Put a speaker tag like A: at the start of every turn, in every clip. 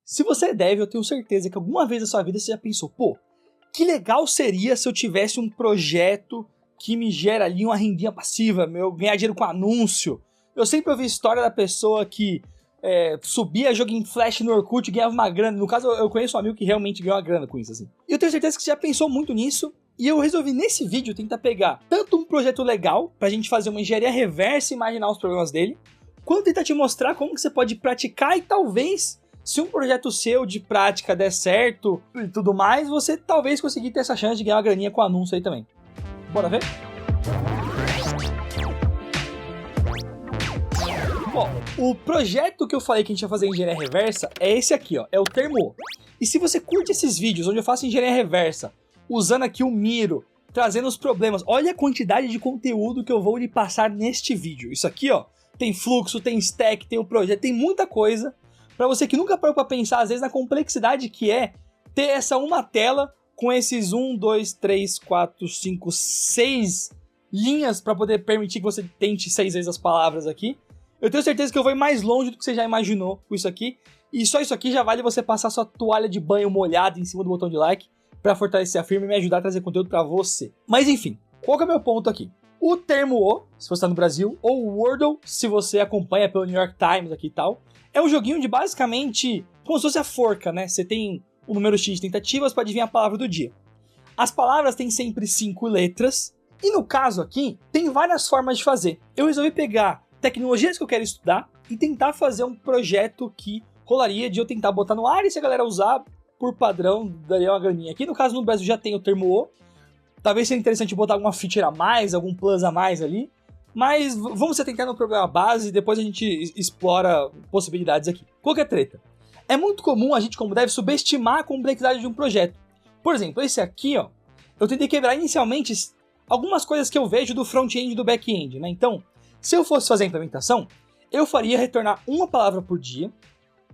A: Se você é dev, eu tenho certeza que alguma vez na sua vida você já pensou, pô, que legal seria se eu tivesse um projeto que me gera ali uma rendinha passiva, ganhar dinheiro com anúncio. Eu sempre ouvi a história da pessoa que subia jogo em Flash no Orkut e ganhava uma grana. No caso, eu conheço um amigo que realmente ganhou uma grana com isso, assim. E eu tenho certeza que você já pensou muito nisso. E eu resolvi nesse vídeo tentar pegar tanto um projeto legal, pra gente fazer uma engenharia reversa e imaginar os problemas dele, quanto tentar te mostrar como que você pode praticar e talvez, se um projeto seu de prática der certo e tudo mais, você talvez conseguir ter essa chance de ganhar uma graninha com anúncio aí também. Bora ver? Bom, o projeto que eu falei que a gente ia fazer em engenharia reversa é esse aqui, ó, é o termo O. E se você curte esses vídeos onde eu faço engenharia reversa, usando aqui o Miro, trazendo os problemas, olha a quantidade de conteúdo que eu vou lhe passar neste vídeo. Isso aqui, ó, tem fluxo, tem stack, tem o projeto, tem muita coisa. Pra você que nunca parou pra pensar, às vezes, na complexidade que é ter essa uma tela com esses 1, 2, 3, 4, 5, 6 linhas pra poder permitir que você tente 6 vezes as palavras aqui. Eu tenho certeza que eu vou ir mais longe do que você já imaginou com isso aqui. E só isso aqui já vale você passar sua toalha de banho molhada em cima do botão de like pra fortalecer a firma e me ajudar a trazer conteúdo pra você. Mas enfim, qual que é o meu ponto aqui? O termo O, se você está no Brasil, ou o Wordle, se você acompanha pelo New York Times aqui e tal, é um joguinho de basicamente como se fosse a forca, né? Você tem um número X de tentativas para adivinhar a palavra do dia. As palavras têm sempre 5 letras, e no caso aqui, tem várias formas de fazer. Eu resolvi pegar tecnologias que eu quero estudar e tentar fazer um projeto que rolaria de eu tentar botar no ar e se a galera usar, por padrão, daria uma graninha. Aqui no caso no Brasil já tem o termo O, talvez seja interessante botar alguma feature a mais, algum plus a mais ali, mas vamos tentar no programa base e depois a gente explora possibilidades aqui. Qual que é a treta? É muito comum a gente, como deve, subestimar a complexidade de um projeto. Por exemplo, esse aqui, ó, eu tentei quebrar inicialmente algumas coisas que eu vejo do front-end e do back-end, né? Então, se eu fosse fazer a implementação, eu faria retornar uma palavra por dia,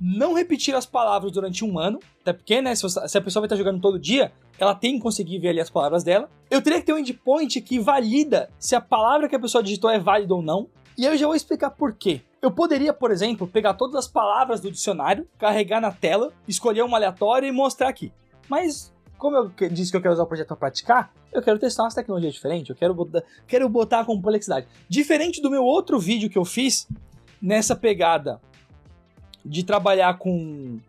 A: não repetir as palavras durante um ano, até porque, né, se a pessoa vai estar jogando todo dia, ela tem que conseguir ver ali as palavras dela. Eu teria que ter um endpoint que valida se a palavra que a pessoa digitou é válida ou não, e eu já vou explicar por quê. Eu poderia, por exemplo, pegar todas as palavras do dicionário, carregar na tela, escolher uma aleatória e mostrar aqui. Mas, como eu disse que eu quero usar o projeto para praticar, eu quero testar umas tecnologias diferentes, eu quero botar a complexidade. Diferente do meu outro vídeo que eu fiz, nessa pegada de trabalhar com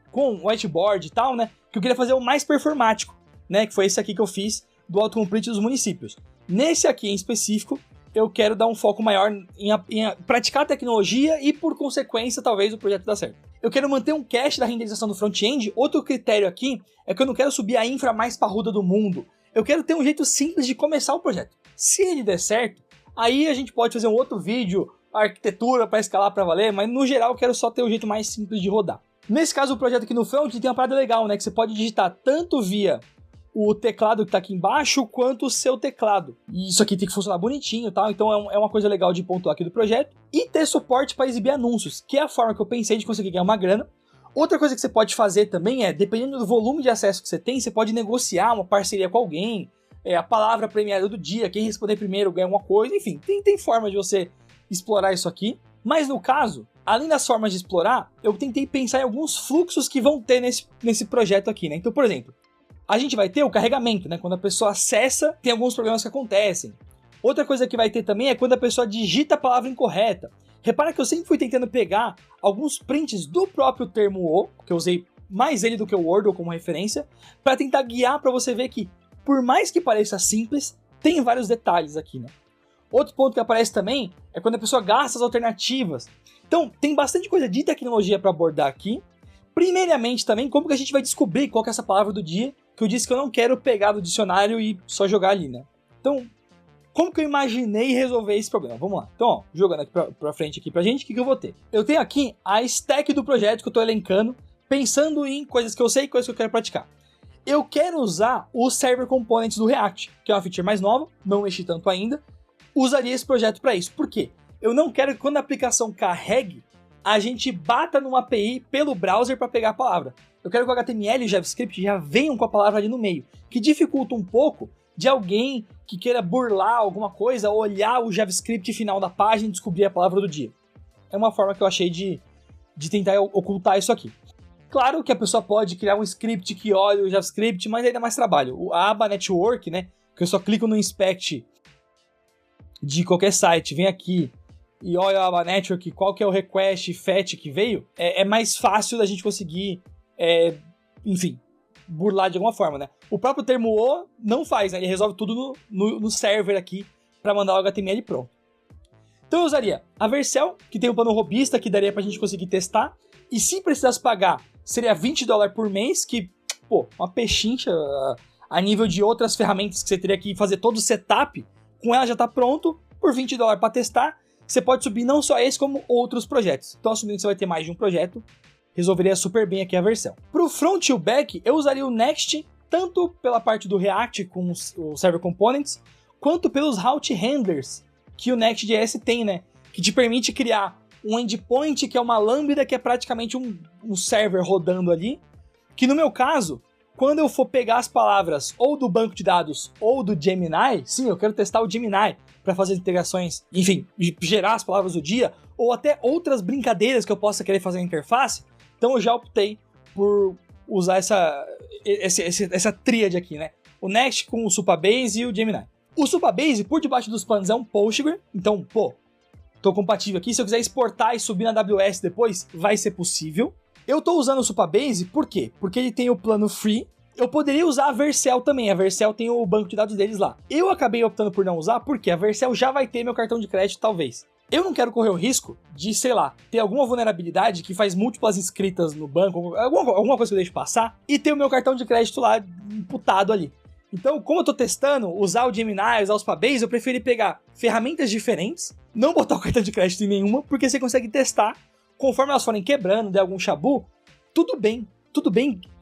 A: whiteboard e tal, né? Que eu queria fazer o mais performático, né? Que foi esse aqui que eu fiz do autocomplete dos municípios. Nesse aqui em específico, eu quero dar um foco maior em praticar a tecnologia e, por consequência, talvez o projeto dê certo. Eu quero manter um cache da renderização do front-end. Outro critério aqui é que eu não quero subir a infra mais parruda do mundo. Eu quero ter um jeito simples de começar o projeto. Se ele der certo, aí a gente pode fazer um outro vídeo, arquitetura para escalar para valer, mas no geral eu quero só ter o jeito mais simples de rodar. Nesse caso, o projeto aqui no front tem uma parada legal, né? Que você pode digitar tanto via o teclado que tá aqui embaixo, quanto o seu teclado. E isso aqui tem que funcionar bonitinho e tal, então é uma coisa legal de pontuar aqui do projeto. E ter suporte para exibir anúncios, que é a forma que eu pensei de conseguir ganhar uma grana. Outra coisa que você pode fazer também é, dependendo do volume de acesso que você tem, você pode negociar uma parceria com alguém, a palavra premiada do dia, quem responder primeiro ganha alguma coisa, enfim, tem forma de você explorar isso aqui. Mas no caso, além das formas de explorar, eu tentei pensar em alguns fluxos que vão ter nesse projeto aqui, né? Então, por exemplo, a gente vai ter o carregamento, né? Quando a pessoa acessa, tem alguns problemas que acontecem. Outra coisa que vai ter também é quando a pessoa digita a palavra incorreta. Repara que eu sempre fui tentando pegar alguns prints do próprio termo O, que eu usei mais ele do que o Wordle como referência, para tentar guiar para você ver que, por mais que pareça simples, tem vários detalhes aqui, né? Outro ponto que aparece também é quando a pessoa gasta as alternativas. Então, tem bastante coisa de tecnologia para abordar aqui. Primeiramente também, como que a gente vai descobrir qual que é essa palavra do dia, que eu disse que eu não quero pegar do dicionário e só jogar ali, né? Então, como que eu imaginei resolver esse problema? Vamos lá. Então, ó, jogando aqui pra frente aqui pra gente, o que eu vou ter? Eu tenho aqui a stack do projeto que eu tô elencando, pensando em coisas que eu sei e coisas que eu quero praticar. Eu quero usar os Server Components do React, que é uma feature mais nova, não mexi tanto ainda. Usaria esse projeto para isso. Por quê? Eu não quero que quando a aplicação carregue, a gente bata numa API pelo browser para pegar a palavra. Eu quero que o HTML e o JavaScript já venham com a palavra ali no meio, que dificulta um pouco de alguém que queira burlar alguma coisa, olhar o JavaScript final da página e descobrir a palavra do dia. É uma forma que eu achei de tentar ocultar isso aqui. Claro que a pessoa pode criar um script que olha o JavaScript, mas aí dá mais trabalho. A aba Network, né, que eu só clico no Inspect de qualquer site, vem aqui e olha a aba Network, qual que é o request, fetch que veio, é mais fácil da gente conseguir, enfim, burlar de alguma forma, né? O próprio termo O não faz, né? Ele resolve tudo no server aqui para mandar o HTML pronto. Então eu usaria a Vercel, que tem um plano robista que daria pra gente conseguir testar, e se precisasse pagar, seria $20 por mês, que, pô, uma pechincha a nível de outras ferramentas que você teria que fazer todo o setup, com ela já tá pronto, por $20 para testar, você pode subir não só esse, como outros projetos. Então, assumindo que você vai ter mais de um projeto, resolveria super bem aqui a Vercel. Para o front e o back, eu usaria o Next, tanto pela parte do React com os Server Components, quanto pelos Route Handlers que o Next.js tem, né? Que te permite criar um endpoint, que é uma lambda, que é praticamente um server rodando ali, que no meu caso, quando eu for pegar as palavras ou do banco de dados ou do Gemini, sim, eu quero testar o Gemini para fazer integrações, enfim, gerar as palavras do dia, ou até outras brincadeiras que eu possa querer fazer na interface, então eu já optei por usar essa tríade aqui, né? O Next com o Supabase e o Gemini. O Supabase, por debaixo dos panos, é um Postgre, então, pô, tô compatível aqui. Se eu quiser exportar e subir na AWS depois, vai ser possível. Eu tô usando o Supabase, por quê? Porque ele tem o plano free. Eu poderia usar a Vercel também, a Vercel tem o banco de dados deles lá. Eu acabei optando por não usar, porque a Vercel já vai ter meu cartão de crédito, talvez. Eu não quero correr o risco de, sei lá, ter alguma vulnerabilidade que faz múltiplas inscritas no banco, alguma coisa que eu deixo passar, e ter o meu cartão de crédito lá imputado ali. Então, como eu tô testando, usar o Gemini, usar o Supabase, eu preferi pegar ferramentas diferentes, não botar o cartão de crédito em nenhuma, porque você consegue testar, conforme elas forem quebrando, der algum chabu, tudo bem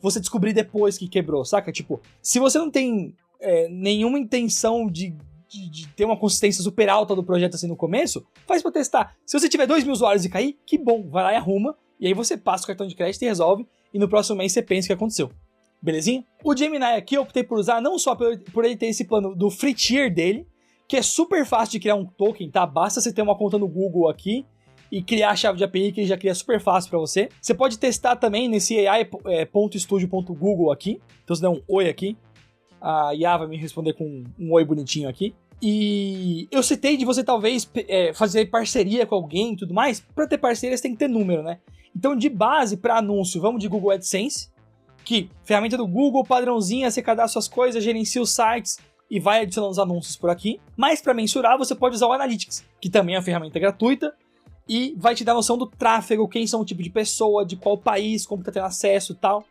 A: você descobrir depois que quebrou, saca? Tipo, se você não tem nenhuma intenção de ter uma consistência super alta do projeto assim no começo, faz pra testar. Se você tiver 2.000 usuários e cair, que bom, vai lá e arruma, e aí você passa o cartão de crédito e resolve, e no próximo mês você pensa o que aconteceu. Belezinha? O Gemini aqui eu optei por usar não só por ele ter esse plano do free tier dele, que é super fácil de criar um token, tá? Basta você ter uma conta no Google aqui e criar a chave de API, que ele já cria super fácil para você. Você pode testar também nesse ai.studio.google aqui. Então você dá um oi aqui, a IA vai me responder com um oi bonitinho aqui. E eu citei de você talvez fazer parceria com alguém e tudo mais. Para ter parceria você tem que ter número, né? Então de base para anúncio, vamos de Google AdSense, que ferramenta do Google, padrãozinha, você cadastra suas coisas, gerencia os sites e vai adicionando os anúncios por aqui. Mas para mensurar, você pode usar o Analytics, que também é uma ferramenta gratuita e vai te dar noção do tráfego, quem são o tipo de pessoa, de qual país, como está tendo acesso e tal.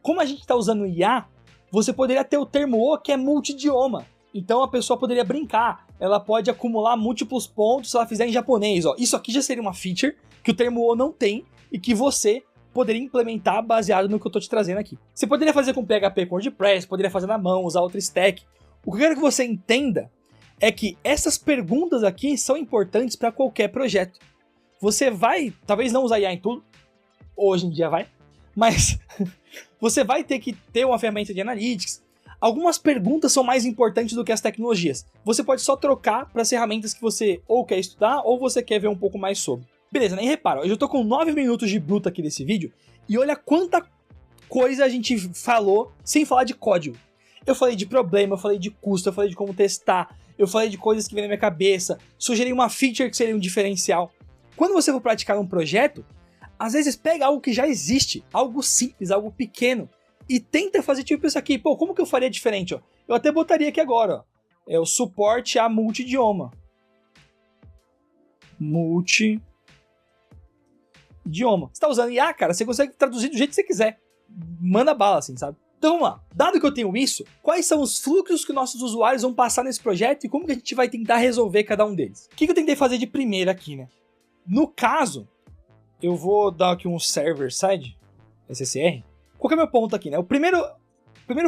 A: Como a gente está usando IA, você poderia ter o termo O, que é multidioma. Então a pessoa poderia brincar, ela pode acumular múltiplos pontos se ela fizer em japonês. Ó. Isso aqui já seria uma feature que o termo O não tem e que você poderia implementar baseado no que eu estou te trazendo aqui. Você poderia fazer com PHP com WordPress, poderia fazer na mão, usar outro stack. O que eu quero que você entenda é que essas perguntas aqui são importantes para qualquer projeto. Você vai, talvez não usar IA em tudo, hoje em dia vai, mas você vai ter que ter uma ferramenta de analytics. Algumas perguntas são mais importantes do que as tecnologias. Você pode só trocar para as ferramentas que você ou quer estudar ou você quer ver um pouco mais sobre. Beleza, nem repara, eu já tô com 9 minutos de bruto aqui desse vídeo e olha quanta coisa a gente falou sem falar de código. Eu falei de problema, eu falei de custo, eu falei de como testar, eu falei de coisas que vem na minha cabeça, sugeri uma feature que seria um diferencial. Quando você for praticar um projeto, às vezes pega algo que já existe, algo simples, algo pequeno, e tenta fazer tipo isso aqui. Pô, como que eu faria diferente? Ó? Eu até botaria aqui agora, ó. É o suporte a multidioma. Multidioma. Você tá usando IA, cara, você consegue traduzir do jeito que você quiser. Manda bala, assim, sabe? Então vamos lá. Dado que eu tenho isso, quais são os fluxos que nossos usuários vão passar nesse projeto e como que a gente vai tentar resolver cada um deles? O que eu tentei fazer de primeira aqui, né? No caso, eu vou dar aqui um server-side, SSR. Qual que é o meu ponto aqui, né? O primeiro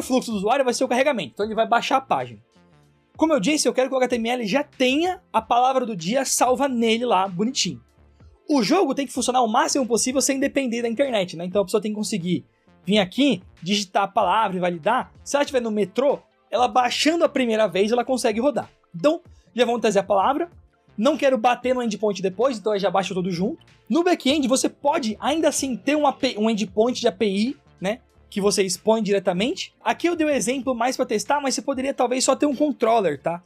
A: fluxo do usuário vai ser o carregamento, então ele vai baixar a página. Como eu disse, eu quero que o HTML já tenha a palavra do dia salva nele lá, bonitinho. O jogo tem que funcionar o máximo possível sem depender da internet, né? Então a pessoa tem que conseguir vir aqui, digitar a palavra e validar. Se ela estiver no metrô, ela baixando a primeira vez, ela consegue rodar. Então, já vamos trazer a palavra. Não quero bater no endpoint depois, então eu já baixo tudo junto. No back-end, você pode ainda assim ter um endpoint de API, né? Que você expõe diretamente. Aqui eu dei um exemplo mais para testar, mas você poderia talvez só ter um controller, tá?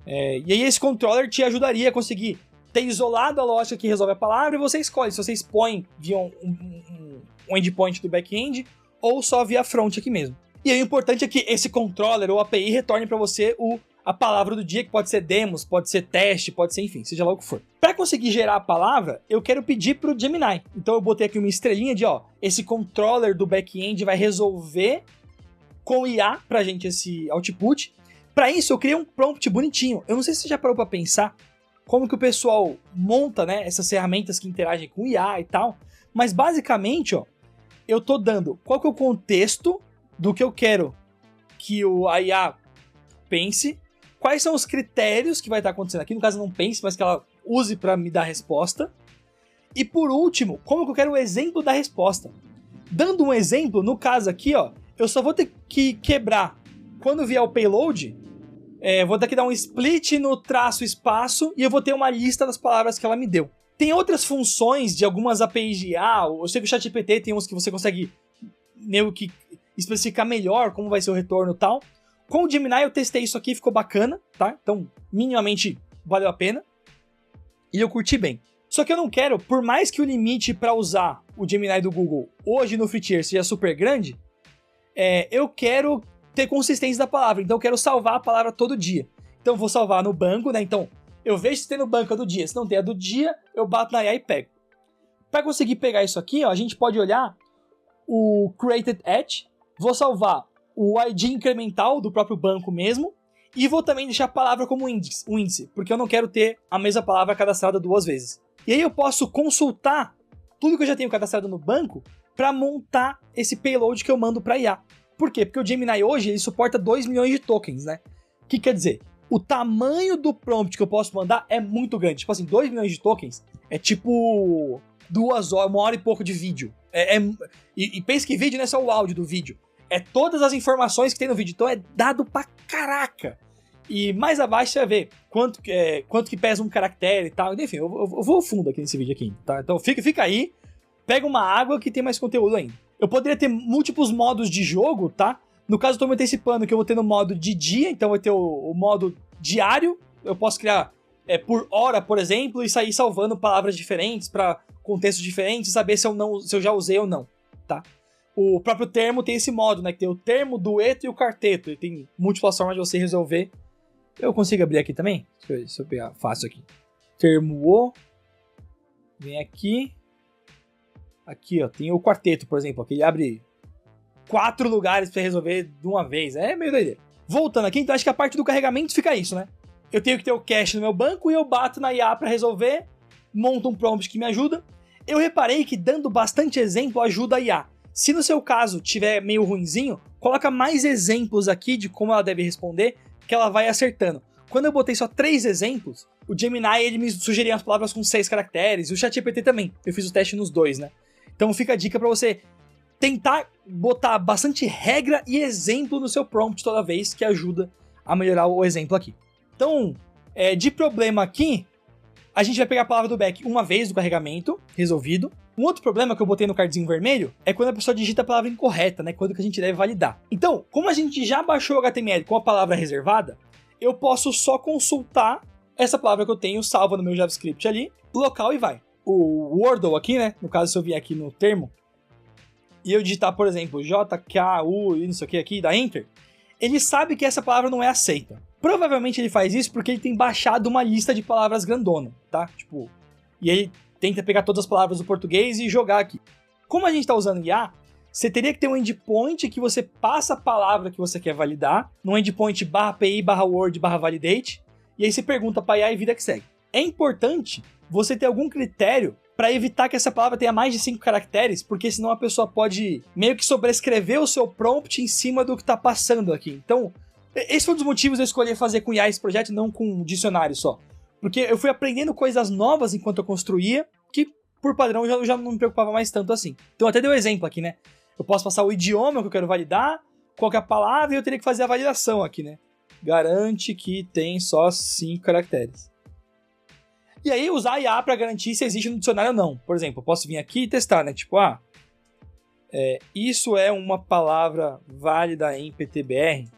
A: E aí esse controller te ajudaria a conseguir ter isolado a lógica que resolve a palavra e você escolhe se você expõe via um endpoint do back-end ou só via front aqui mesmo. E aí o importante é que esse controller ou API retorne para você a palavra do dia, que pode ser demos, pode ser teste, pode ser, enfim, seja lá o que for. Para conseguir gerar a palavra, eu quero pedir pro Gemini. Então eu botei aqui uma estrelinha de, esse controller do back-end vai resolver com IA pra gente esse output. Para isso, eu criei um prompt bonitinho. Eu não sei se você já parou para pensar como que o pessoal monta, né, essas ferramentas que interagem com IA e tal, mas basicamente, eu tô dando qual que é o contexto do que eu quero que a IA pense, quais são os critérios que vai estar acontecendo aqui, no caso não pense, mas que ela use para me dar a resposta. E por último, como que eu quero o exemplo da resposta. Dando um exemplo, no caso aqui, eu só vou ter que quebrar, quando vier o payload, vou ter que dar um split no traço espaço e eu vou ter uma lista das palavras que ela me deu. Tem outras funções de algumas APIs de IA, eu sei que o ChatGPT tem uns que você consegue meio que especificar melhor como vai ser o retorno e tal. Com o Gemini eu testei isso aqui, ficou bacana, tá? Então, minimamente, valeu a pena. E eu curti bem. Só que eu não quero, por mais que o limite para usar o Gemini do Google hoje no free tier seja super grande, eu quero ter consistência da palavra. Então eu quero salvar a palavra todo dia. Então eu vou salvar no banco, né? Então eu vejo se tem no banco a do dia. Se não tem a do dia, eu bato na IA e pego. Para conseguir pegar isso aqui, a gente pode olhar o Created At. Vou salvar o ID incremental do próprio banco mesmo. E vou também deixar a palavra como índice, porque eu não quero ter a mesma palavra cadastrada 2 vezes. E aí eu posso consultar tudo que eu já tenho cadastrado no banco para montar esse payload que eu mando para IA. Por quê? Porque o Gemini hoje ele suporta 2 milhões de tokens, né? O que quer dizer? O tamanho do prompt que eu posso mandar é muito grande. Tipo assim, 2 milhões de tokens é tipo 2 horas, 1 hora e pouco de vídeo. E pense que vídeo não é só o áudio do vídeo. É todas as informações que tem no vídeo. Então é dado pra caraca. E mais abaixo você vai ver quanto que pesa um caractere e tal. Enfim, eu vou fundo aqui nesse vídeo aqui, tá? Então fica aí, pega uma água que tem mais conteúdo ainda. Eu poderia ter múltiplos modos de jogo, tá? No caso eu tô me antecipando que eu vou ter no modo de dia, então vai ter o modo diário. Eu posso criar por hora, por exemplo, e sair salvando palavras diferentes para contextos diferentes e saber se eu já usei ou não, tá? O próprio termo tem esse modo, né? Que tem o termo, dueto e o quarteto. Ele tem múltiplas formas de você resolver. Eu consigo abrir aqui também? Deixa eu pegar fácil aqui. Termo o. Vem aqui. Aqui, tem o quarteto, por exemplo. Aqui ele abre 4 lugares pra resolver de uma vez. É meio doideira. Voltando aqui, então acho que a parte do carregamento fica isso, né? Eu tenho que ter o cache no meu banco e eu bato na IA pra resolver. Monto um prompt que me ajuda. Eu reparei que dando bastante exemplo ajuda a IA. Se no seu caso tiver meio ruinzinho, coloca mais exemplos aqui de como ela deve responder, que ela vai acertando. Quando eu botei só 3 exemplos, o Gemini ele me sugeria as palavras com 6 caracteres, e o ChatGPT também. Eu fiz o teste nos 2, né? Então fica a dica para você tentar botar bastante regra e exemplo no seu prompt toda vez, que ajuda a melhorar o exemplo aqui. Então, de problema aqui, a gente vai pegar a palavra do back uma vez do carregamento, resolvido. Um outro problema que eu botei no cardzinho vermelho é quando a pessoa digita a palavra incorreta, né? Quando que a gente deve validar. Então, como a gente já baixou o HTML com a palavra reservada, eu posso só consultar essa palavra que eu tenho salva no meu JavaScript ali, local e vai. O Wordle aqui, né? No caso, se eu vier aqui no termo, e eu digitar, por exemplo, JKU e isso aqui, dá Enter, ele sabe que essa palavra não é aceita. Provavelmente ele faz isso porque ele tem baixado uma lista de palavras grandona, tá? Tipo, e ele tenta pegar todas as palavras do português e jogar aqui. Como a gente está usando IA, você teria que ter um endpoint que você passa a palavra que você quer validar, no endpoint /API/Word/validate, e aí você pergunta para a IA e vida que segue. É importante você ter algum critério para evitar que essa palavra tenha mais de 5 caracteres, porque senão a pessoa pode meio que sobrescrever o seu prompt em cima do que está passando aqui. Então, esse foi um dos motivos de eu escolher fazer com IA esse projeto, não com um dicionário só. Porque eu fui aprendendo coisas novas enquanto eu construía, que por padrão eu já não me preocupava mais tanto assim. Então até dei um exemplo aqui, né? Eu posso passar o idioma que eu quero validar, qual que é a palavra, e eu teria que fazer a validação aqui, né? garante que tem só 5 caracteres. E aí usar a IA para garantir se existe no dicionário ou não. Por exemplo, eu posso vir aqui e testar, né? Tipo, isso é uma palavra válida em PTBR?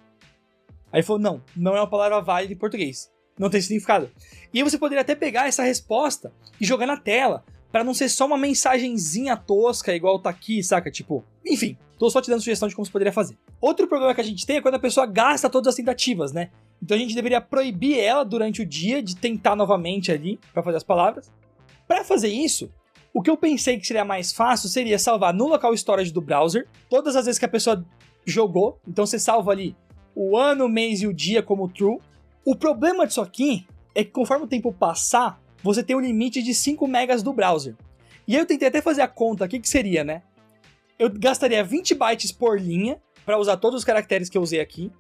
A: Aí falou, não é uma palavra válida em português. Não tem significado. E aí você poderia até pegar essa resposta e jogar na tela, para não ser só uma mensagenzinha tosca, igual tá aqui, saca? Tipo, enfim, tô só te dando sugestão de como você poderia fazer. Outro problema que a gente tem é quando a pessoa gasta todas as tentativas, né? Então a gente deveria proibir ela durante o dia de tentar novamente ali, para fazer as palavras. Para fazer isso, o que eu pensei que seria mais fácil seria salvar no local storage do browser, todas as vezes que a pessoa jogou, então você salva ali o ano, o mês e o dia como true. O problema disso aqui é que conforme o tempo passar, você tem um limite de 5 megas do browser. E aí eu tentei até fazer a conta aqui que seria, né? Eu gastaria 20 bytes por linha para usar todos os caracteres que eu usei aqui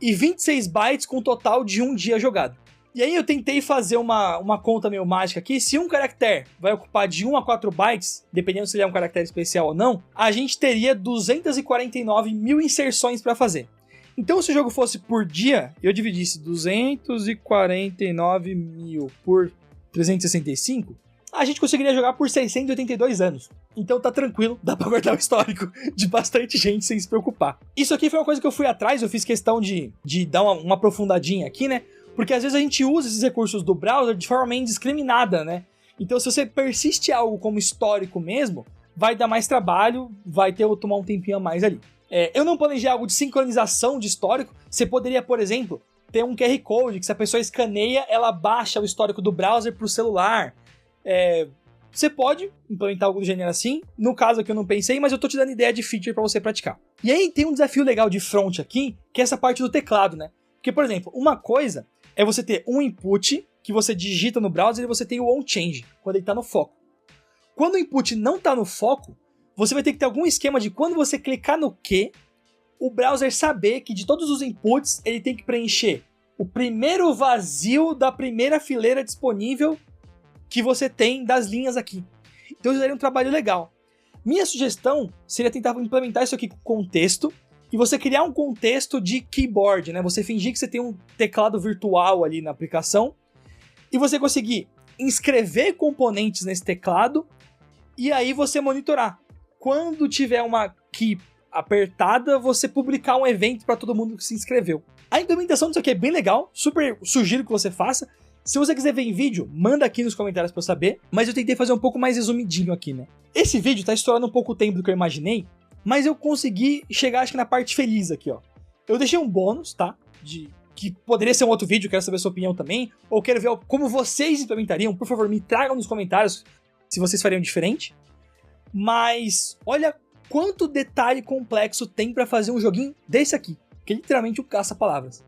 A: e 26 bytes com um total de um dia jogado. E aí eu tentei fazer uma conta meio mágica aqui. Se um caractere vai ocupar de 1 a 4 bytes, dependendo se ele é um caractere especial ou não, a gente teria 249 mil inserções para fazer. Então, se o jogo fosse por dia, eu dividisse 249 mil por 365, a gente conseguiria jogar por 682 anos. Então tá tranquilo, dá pra guardar o histórico de bastante gente sem se preocupar. Isso aqui foi uma coisa que eu fui atrás, eu fiz questão de dar uma aprofundadinha aqui, né? Porque às vezes a gente usa esses recursos do browser de forma meio indiscriminada, né? Então se você persiste algo como histórico mesmo, vai dar mais trabalho, vai ter que tomar um tempinho a mais ali. Eu não planejei algo de sincronização de histórico. Você poderia, por exemplo, ter um QR Code que se a pessoa escaneia, ela baixa o histórico do browser pro celular. Você pode implementar algo do gênero assim. No caso aqui eu não pensei, mas eu tô te dando ideia de feature para você praticar. E aí tem um desafio legal de front aqui, que é essa parte do teclado, né? Porque, por exemplo, uma coisa é você ter um input que você digita no browser e você tem o onChange, quando ele tá no foco. Quando o input não tá no foco, você vai ter que ter algum esquema de quando você clicar no Q, o browser saber que de todos os inputs ele tem que preencher o primeiro vazio da primeira fileira disponível que você tem das linhas aqui. Então isso daria um trabalho legal. Minha sugestão seria tentar implementar isso aqui com contexto e você criar um contexto de keyboard, né? Você fingir que você tem um teclado virtual ali na aplicação e você conseguir inscrever componentes nesse teclado e aí você monitorar. Quando tiver uma key apertada, você publicar um evento para todo mundo que se inscreveu. A implementação disso aqui é bem legal, super sugiro que você faça. Se você quiser ver em vídeo, manda aqui nos comentários para eu saber, mas eu tentei fazer um pouco mais resumidinho aqui, né? Esse vídeo tá estourando um pouco o tempo do que eu imaginei, mas eu consegui chegar, acho que na parte feliz aqui, ó. Eu deixei um bônus, tá? Que poderia ser um outro vídeo, quero saber a sua opinião também, ou quero ver como vocês implementariam. Por favor, me tragam nos comentários se vocês fariam diferente. Mas olha quanto detalhe complexo tem para fazer um joguinho desse aqui, que é literalmente um caça-palavras.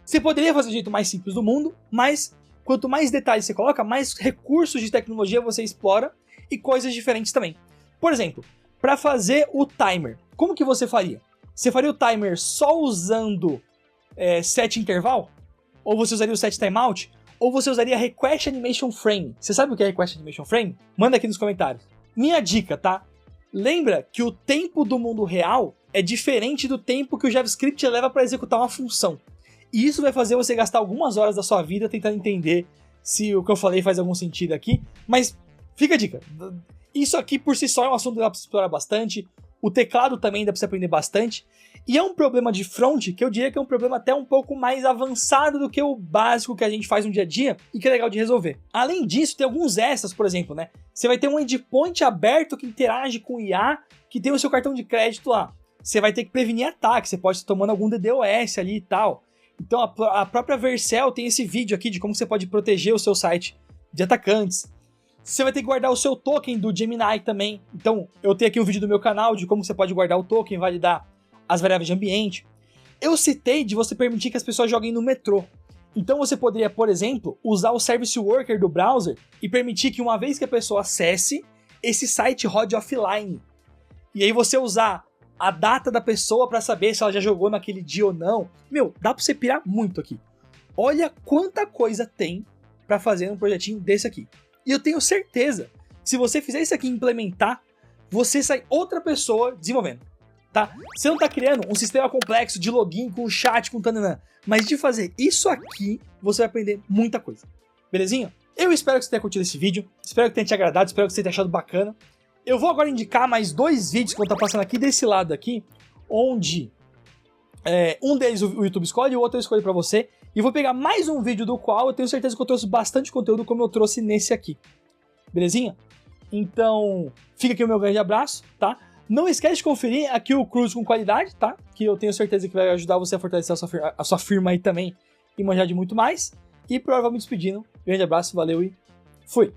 A: Você poderia fazer do jeito mais simples do mundo, mas quanto mais detalhes você coloca, mais recursos de tecnologia você explora e coisas diferentes também. Por exemplo, para fazer o timer, como que você faria? Você faria o timer só usando set interval? Ou você usaria o set timeout? Ou você usaria request animation frame? Você sabe o que é request animation frame? Manda aqui nos comentários. Minha dica, tá? Lembra que o tempo do mundo real é diferente do tempo que o JavaScript leva para executar uma função. E isso vai fazer você gastar algumas horas da sua vida tentando entender se o que eu falei faz algum sentido aqui. Mas fica a dica. Isso aqui por si só é um assunto que dá para explorar bastante. O teclado também dá para você aprender bastante. E é um problema de front que eu diria que é um problema até um pouco mais avançado do que o básico que a gente faz no dia a dia e que é legal de resolver. Além disso, tem alguns extras, por exemplo, né? Você vai ter um endpoint aberto que interage com o IA, que tem o seu cartão de crédito lá. Você vai ter que prevenir ataque, você pode estar tomando algum DDoS ali e tal. Então a própria Vercel tem esse vídeo aqui de como você pode proteger o seu site de atacantes. Você vai ter que guardar o seu token do Gemini também. Então eu tenho aqui um vídeo do meu canal de como você pode guardar o token, validar as variáveis de ambiente. Eu citei de você permitir que as pessoas joguem no metrô. Então você poderia, por exemplo, usar o Service Worker do browser e permitir que uma vez que a pessoa acesse, esse site rode offline. E aí você usar a data da pessoa para saber se ela já jogou naquele dia ou não. Meu, dá pra você pirar muito aqui. Olha quanta coisa tem para fazer um projetinho desse aqui. E eu tenho certeza, se você fizer isso aqui e implementar, você sai outra pessoa desenvolvendo. tá? Você não tá criando um sistema complexo de login com chat, com tananã, mas de fazer isso aqui, você vai aprender muita coisa. Belezinha? Eu espero que você tenha curtido esse vídeo, espero que tenha te agradado, espero que você tenha achado bacana. Eu vou agora indicar mais 2 vídeos que eu vou estar passando aqui desse lado aqui, onde um deles o YouTube escolhe e o outro eu escolho pra você. E vou pegar mais um vídeo do qual eu tenho certeza que eu trouxe bastante conteúdo como eu trouxe nesse aqui. Belezinha? Então, fica aqui o meu grande abraço, tá? Não esquece de conferir aqui o Cruise com qualidade, tá? Que eu tenho certeza que vai ajudar você a fortalecer a sua firma aí também e manjar de muito mais. E provavelmente despedindo. Grande abraço, valeu e fui!